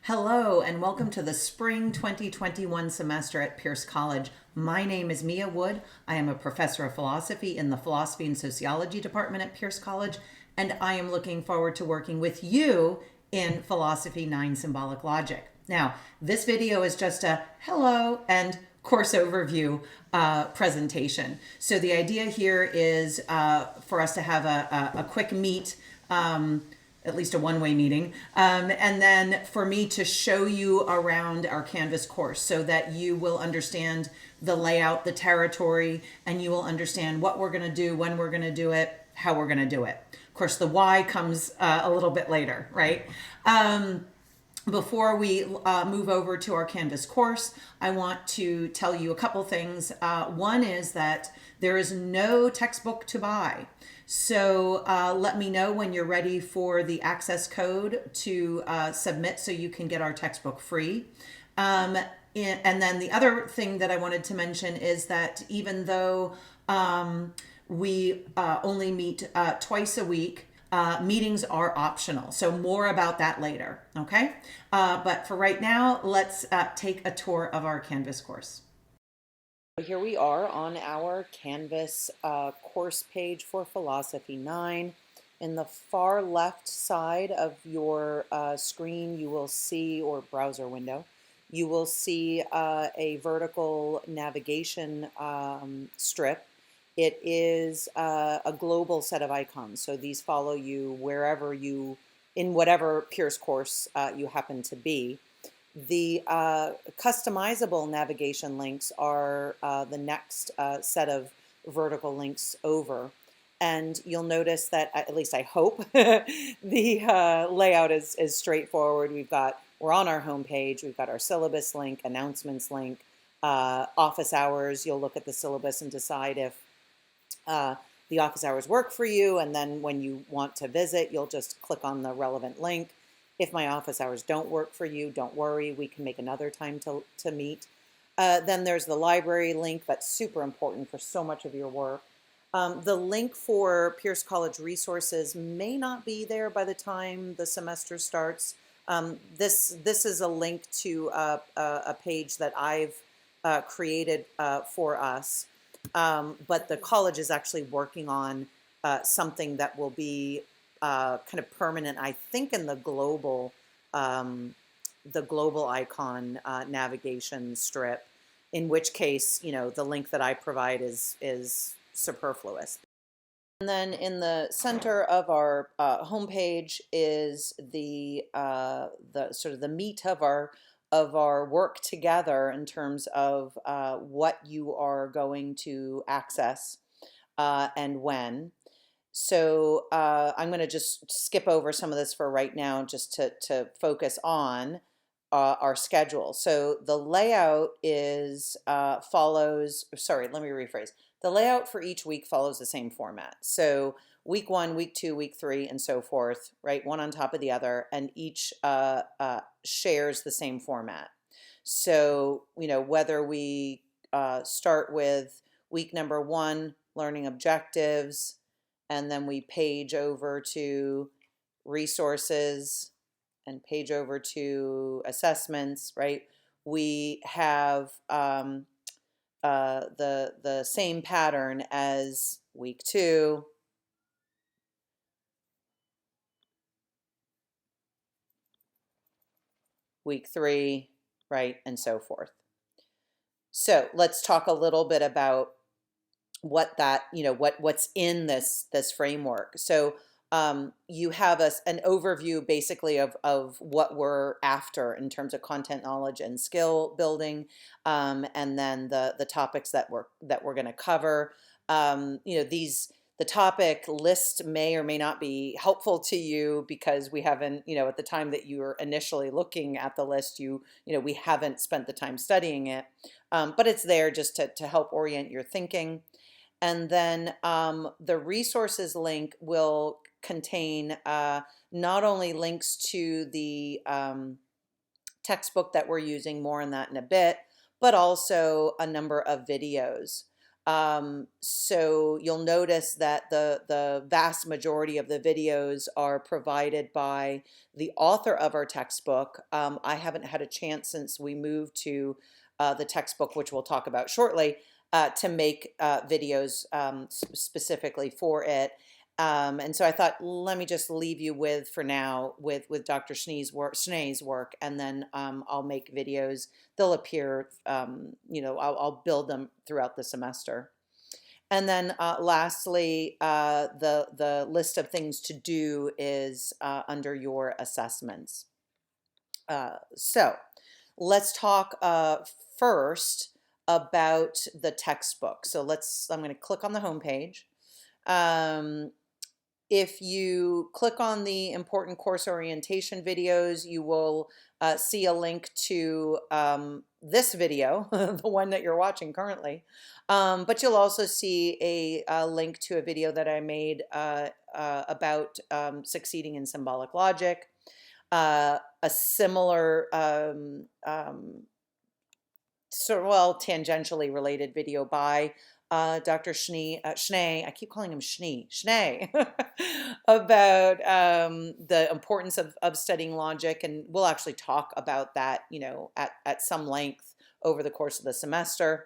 Hello and welcome to the spring 2021 semester at Pierce College. My name is Mia Wood. I am a professor of philosophy in the Philosophy and Sociology department at Pierce College, and I am looking forward to working with you in Philosophy 9 Symbolic Logic. Now, this video is just a hello and course overview presentation. So the idea here is for us to have a quick meet, at least a one-way meeting, and then for me to show you around our Canvas course so that you will understand the layout, the territory, and you will understand what we're going to do, when we're going to do it, how we're going to do it. Of course, the why comes a little bit later, right? Before we move over to our Canvas course, I want to tell you a couple things. One is that there is no textbook to buy. So let me know when you're ready for the access code to submit so you can get our textbook free. And then the other thing that I wanted to mention is that even though we only meet twice a week, meetings are optional. So more about that later, okay? But for right now, let's take a tour of our Canvas course. Here we are on our Canvas course page for Philosophy 9. In the far left side of your screen, you will see, or browser window, you will see a vertical navigation strip. It is a global set of icons, so these follow you wherever you, in whatever Pierce course you happen to be. The customizable navigation links are the next set of vertical links over. And you'll notice that, at least I hope, the layout is straightforward. We're on our home page. We've got our syllabus link, announcements link, office hours. You'll look at the syllabus and decide if the office hours work for you, and then when you want to visit, you'll just click on the relevant link. If my office hours don't work for you, don't worry, we can make another time to meet. Then there's the library link that's super important for so much of your work. The link for Pierce College resources may not be there by the time the semester starts. This is a link to a page that I've created for us. But the college is actually working on something that will be kind of permanent, I think, in the global icon navigation strip, in which case, the link that I provide is superfluous. And then in the center of our homepage is the sort of the meat of our work together in terms of what you are going to access and when. So I'm going to just skip over some of this for right now just to focus on our schedule. So the layout is sorry, let me rephrase. The layout for each week follows the same format. So week 1, week 2, week 3, and so forth, right? One on top of the other, and each shares the same format. So, whether we start with week number 1, learning objectives, and then we page over to resources and page over to assessments, right? We have the same pattern as week 2, week 3, right, and so forth. So let's talk a little bit about what that, what's in this framework. So you have an overview basically of what we're after in terms of content knowledge and skill building, and then the topics that we're going to cover. The topic list may or may not be helpful to you because we haven't, at the time that you were initially looking at the list, we haven't spent the time studying it, but it's there just to help orient your thinking. And then the resources link will contain not only links to the textbook that we're using, more on that in a bit, but also a number of videos. So you'll notice that the vast majority of the videos are provided by the author of our textbook. I haven't had a chance since we moved to the textbook, which we'll talk about shortly, to make videos specifically for it. And so I thought, let me just leave you with, for now, with Dr. Schnee's work, and then I'll make videos. They'll appear, I'll build them throughout the semester. And then lastly, the list of things to do is under your assessments. So let's talk first about the textbook. So I'm going to click on the home page. If you click on the important course orientation videos, you will see a link to this video, the one that you're watching currently. But you'll also see a link to a video that I made about succeeding in symbolic logic. A similar tangentially related video by Dr. Schnee, I keep calling him Schnee, about the importance of studying logic, and we'll actually talk about that, at some length over the course of the semester.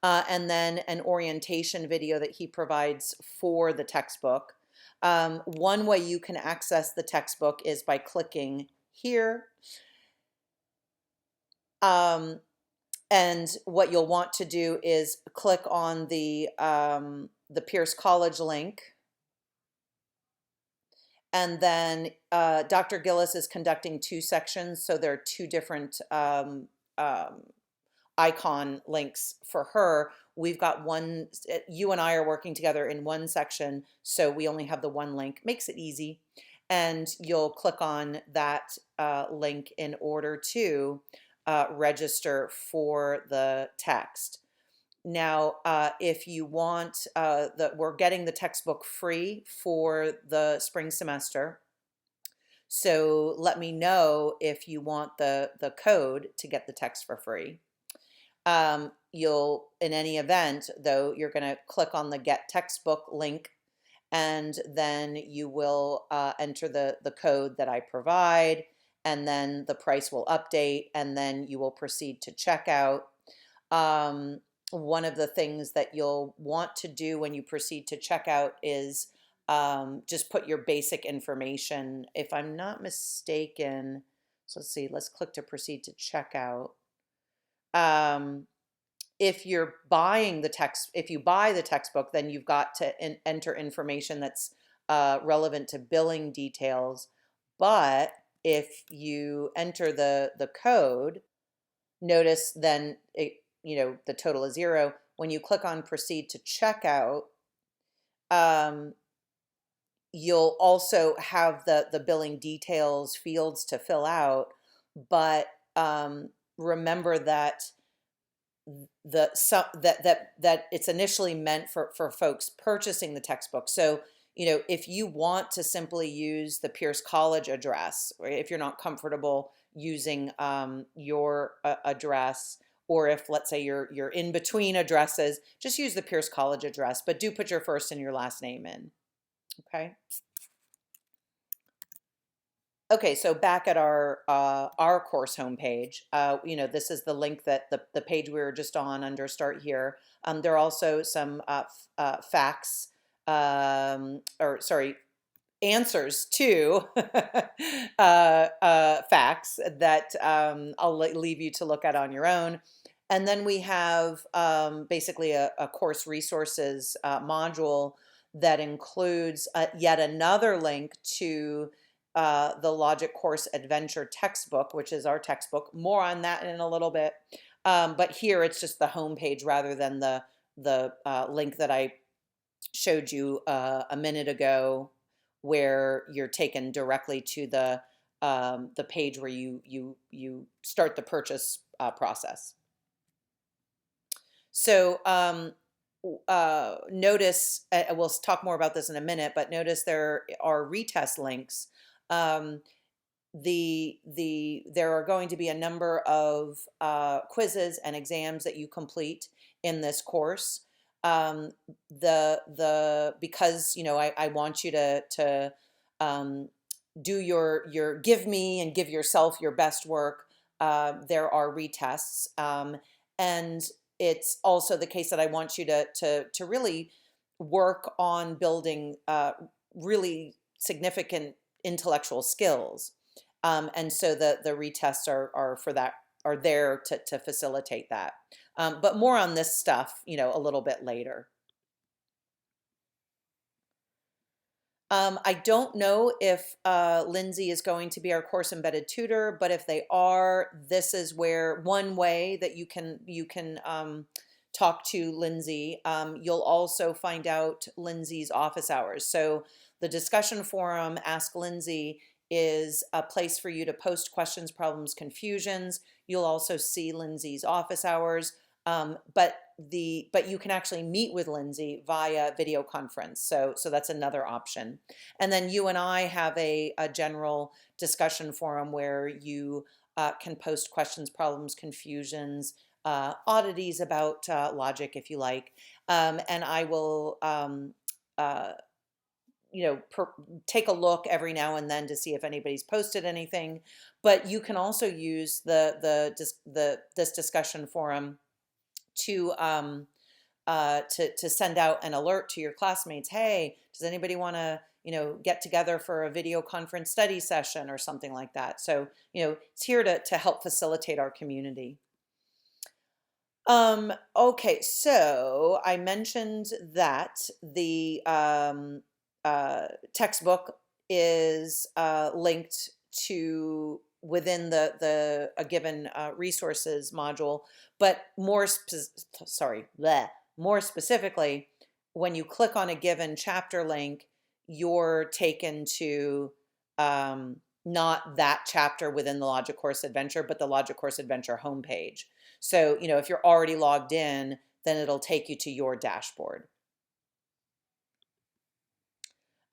And then an orientation video that he provides for the textbook. One way you can access the textbook is by clicking here. And what you'll want to do is click on the Pierce College link. And then Dr. Gillis is conducting 2 sections, so there are 2 different icon links for her. We've got one, you and I are working together in one section, so we only have the one link. Makes it easy. And you'll click on that link in order to register for the text. Now, if you want, we're getting the textbook free for the spring semester. So let me know if you want the code to get the text for free. You'll, in any event, though, you're going to click on the Get Textbook link, and then you will enter the code that I provide, and then the price will update, and then you will proceed to checkout. One of the things that you'll want to do when you proceed to checkout is just put your basic information. If I'm not mistaken, so let's see, let's click to proceed to checkout. If you're buying if you buy the textbook, then you've got to enter information that's relevant to billing details. But if you enter the code, notice then the total is 0. When you click on proceed to checkout, you'll also have the billing details fields to fill out, but remember that that it's initially meant for folks purchasing the textbook. So if you want to simply use the Pierce College address, or if you're not comfortable using your address, or if, let's say, you're in between addresses, just use the Pierce College address, but do put your first and your last name in. Okay, so back at our course homepage, this is the link that the page we were just on under Start Here. There are also some facts, answers to facts that I'll leave you to look at on your own. And then we have basically a course resources module that includes yet another link to the Logic Course Adventure textbook, which is our textbook. More on that in a little bit. But here it's just the home page rather than the link that I showed you a minute ago, where you're taken directly to the page where you start the purchase process. So notice, we'll talk more about this in a minute, but notice there are retest links. there are going to be a number of quizzes and exams that you complete in this course. Because I want you to do your give me and give yourself your best work. There are retests, and it's also the case that I want you to really work on building really significant intellectual skills. And so the retests are for that, are there to facilitate that. But more on this stuff, a little bit later. I don't know if Lindsay is going to be our course embedded tutor, but if they are, this is where one way that you can talk to Lindsay. You'll also find out Lindsay's office hours. So the discussion forum, Ask Lindsay, is a place for you to post questions, problems, confusions. You'll also see Lindsay's office hours, but you can actually meet with Lindsay via video conference. So that's another option. And then you and I have a general discussion forum where you can post questions, problems, confusions, oddities about logic, if you like, and I will take a look every now and then to see if anybody's posted anything. But you can also use this discussion forum to send out an alert to your classmates. Hey, does anybody want to get together for a video conference study session or something like that? So it's here to help facilitate our community. Okay, so I mentioned that the textbook is linked to within a given resources module, but more specifically, when you click on a given chapter link, you're taken to not that chapter within the Logic Course Adventure, but the Logic Course Adventure homepage. So, if you're already logged in, then it'll take you to your dashboard.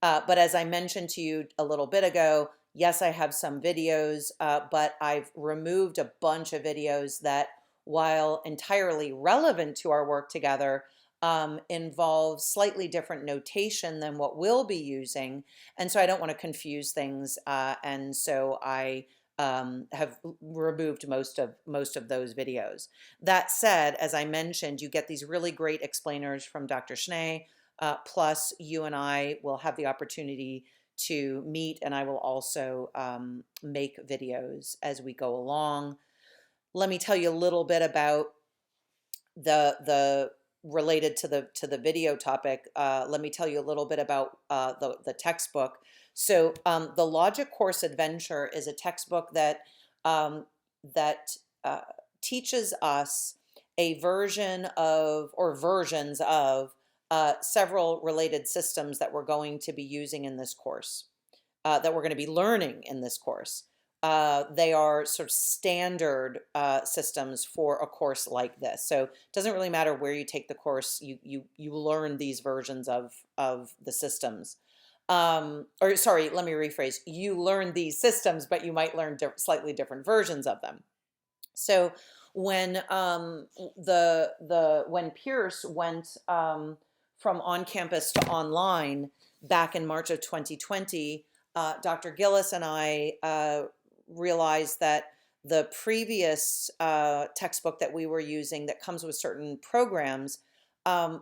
But as I mentioned to you a little bit ago, yes, I have some videos, but I've removed a bunch of videos that, while entirely relevant to our work together, involve slightly different notation than what we'll be using. And so I don't want to confuse things. And so I have removed most of those videos. That said, as I mentioned, you get these really great explainers from Dr. Schnee. Plus, you and I will have the opportunity to meet, and I will also make videos as we go along. Let me tell you a little bit about the related to the video topic. Let me tell you a little bit about the textbook. So the Logic Course Adventure is a textbook that teaches us a version of, or versions of, several related systems that we're going to be using in this course, that we're going to be learning in this course. They are sort of standard systems for a course like this. So it doesn't really matter where you take the course, you learn these versions of the systems. Or sorry, let me rephrase. You learn these systems, but you might learn slightly different versions of them. So when when Pierce went from on campus to online back in March of 2020, Dr. Gillis and I realized that the previous textbook that we were using that comes with certain programs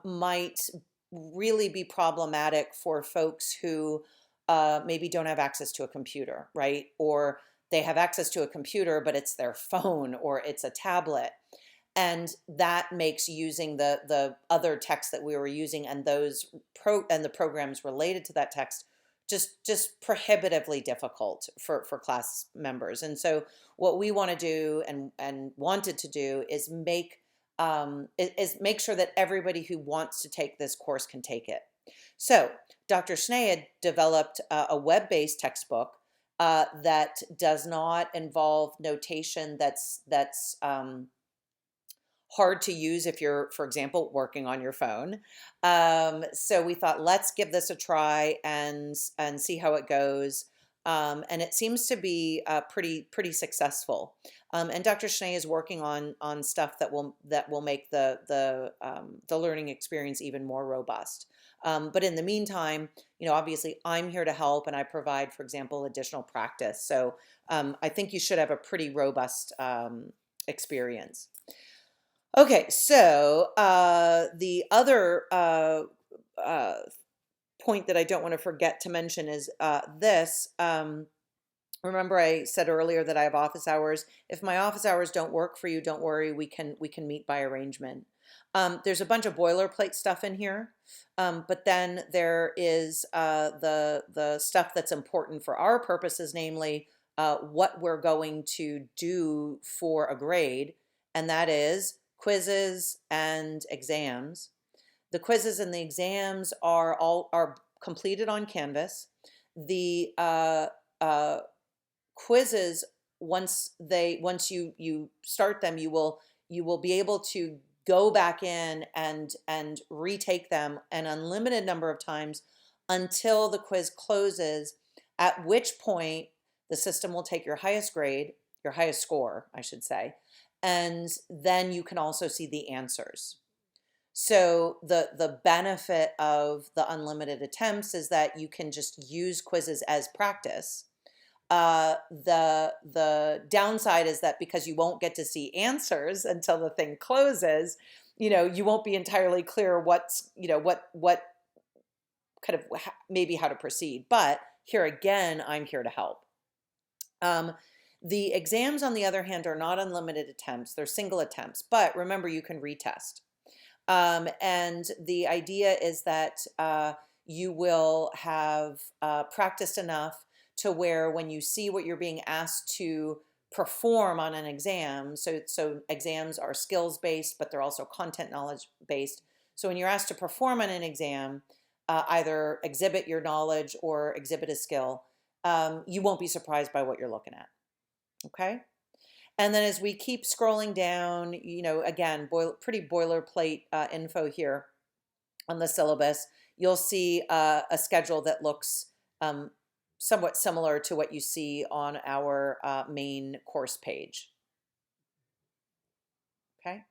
might really be problematic for folks who maybe don't have access to a computer, right? Or they have access to a computer, but it's their phone or it's a tablet. And that makes using the other text that we were using and the programs related to that text just prohibitively difficult for class members. And so what we want to do and wanted to do is make sure that everybody who wants to take this course can take it. So Dr. Schnee had developed a web-based textbook that does not involve notation that's hard to use if you're, for example, working on your phone. So we thought, let's give this a try and see how it goes. And it seems to be pretty successful. And Dr. Schnee is working on stuff that will make the learning experience even more robust. But in the meantime, obviously I'm here to help, and I provide, for example, additional practice. So I think you should have a pretty robust experience. Okay, so the other point that I don't want to forget to mention is this. Remember, I said earlier that I have office hours. If my office hours don't work for you, don't worry. We can meet by arrangement. There's a bunch of boilerplate stuff in here, but then there is the stuff that's important for our purposes, namely what we're going to do for a grade, and that is quizzes and exams. The quizzes and the exams are completed on Canvas. The quizzes, once you start them, you will be able to go back in and retake them an unlimited number of times until the quiz closes, at which point the system will take your highest grade, your highest score, I should say, and then you can also see the answers. So the benefit of the unlimited attempts is that you can just use quizzes as practice. The downside is that because you won't get to see answers until the thing closes, you won't be entirely clear what's, what kind of maybe how to proceed. But here again, I'm here to help. The exams, on the other hand, are not unlimited attempts. They're single attempts, but remember, you can retest. And the idea is that you will have practiced enough to where when you see what you're being asked to perform on an exam, so exams are skills based, but they're also content knowledge based. So when you're asked to perform on an exam, either exhibit your knowledge or exhibit a skill, you won't be surprised by what you're looking at. Okay? And then as we keep scrolling down, again, pretty boilerplate info here on the syllabus, you'll see a schedule that looks somewhat similar to what you see on our main course page. Okay.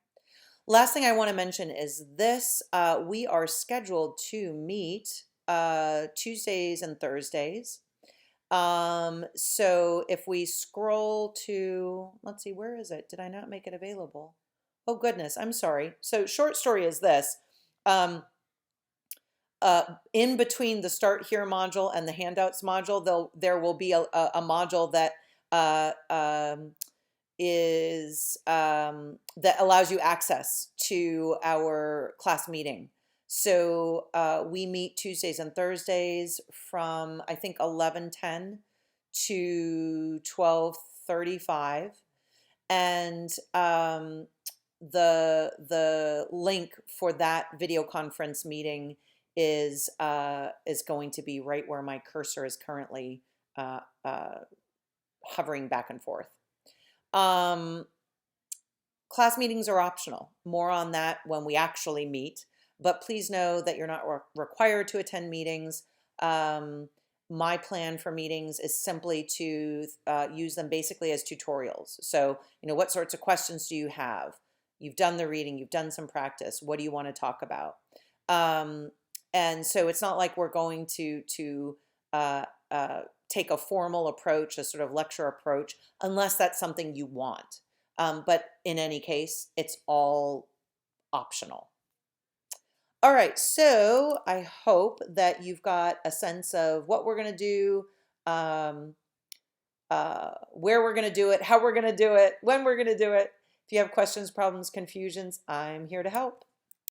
Last thing I want to mention is this. We are scheduled to meet Tuesdays and Thursdays. So if we scroll to, let's see, where is it? Did I not make it available? Oh goodness, I'm sorry. So short story is this. In between the Start Here module and the Handouts module, there will be a module that that allows you access to our class meeting. So we meet Tuesdays and Thursdays from, I think, 11:10 to 12:35, and the link for that video conference meeting is going to be right where my cursor is currently hovering back and forth. Class meetings are optional. More on that when we actually meet. But please know that you're not required to attend meetings. My plan for meetings is simply to use them basically as tutorials. So, what sorts of questions do you have? You've done the reading, you've done some practice. What do you want to talk about? And so it's not like we're going to take a formal approach, a sort of lecture approach, unless that's something you want. But in any case, it's all optional. All right, so I hope that you've got a sense of what we're going to do, where we're going to do it, how we're going to do it, when we're going to do it. If you have questions, problems, confusions, I'm here to help.